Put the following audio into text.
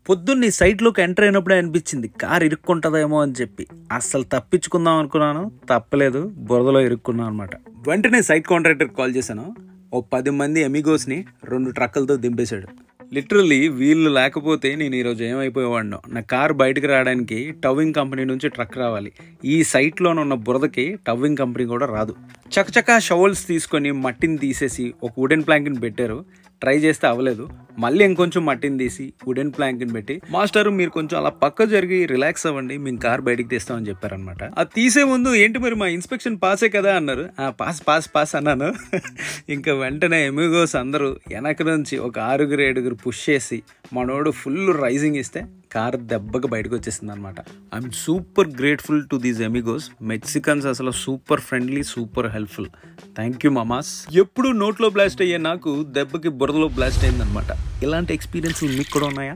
పొద్దున్న ఈ సైట్లోకి ఎంటర్ అయినప్పుడే అనిపించింది కార్ ఇరుక్కుంటుందేమో అని చెప్పి. అస్సలు తప్పించుకుందాం అనుకున్నాను, తప్పలేదు, బురదలో ఇరుక్కున్నాను అనమాట. వెంటనే సైట్ కాంట్రాక్టర్కి కాల్ చేశాను. ఓ 10 మంది ఎమిగోస్ని 2 ట్రక్కులతో దింపేశాడు. లిటరల్లీ వీళ్ళు లేకపోతే నేను ఈరోజు ఏమైపోయేవాడినో. నా కారు బయటకు రావడానికి టవ్వింగ్ కంపెనీ నుంచి ట్రక్ రావాలి. ఈ సైట్లోనున్న బురదకి టవ్వింగ్ కంపెనీ కూడా రాదు. చకచకా షవల్స్ తీసుకొని మట్టిని తీసేసి ఒక వుడెన్ ప్లాంక్ని పెట్టారు. ట్రై చేస్తే అవ్వలేదు. మళ్ళీ ఇంకొంచెం మట్టిని తీసి వుడెన్ ప్లాంక్ని పెట్టి, మాస్టర్ మీరు కొంచెం అలా పక్క జరిగి రిలాక్స్ అవ్వండి, మేము కార్ బయటికి తీస్తామని చెప్పారనమాట. అది తీసే ముందు ఏంటి మరి మా ఇన్స్పెక్షన్ పాసే కదా అన్నారు. పాస్ అన్నాను. ఇంకా వెంటనే ఎమిగోస్ అందరూ వెనక నుంచి ఒక 6-7 పుష్ చేసి మనోడు ఫుల్ రైజింగ్ ఇస్తే కార్ దెబ్బకి బయటకు వచ్చేసింది అనమాట. I'm super grateful to these amigos. Mexicans అసలు super friendly, super helpful. Thank you మామాస్. ఎప్పుడు నోట్లో బ్లాస్ట్ అయ్యే నాకు దెబ్బకి బురదలో బ్లాస్ట్ అయిందనమాట. ఇలాంటి ఎక్స్పీరియన్స్ మీకు కూడా ఉన్నాయా?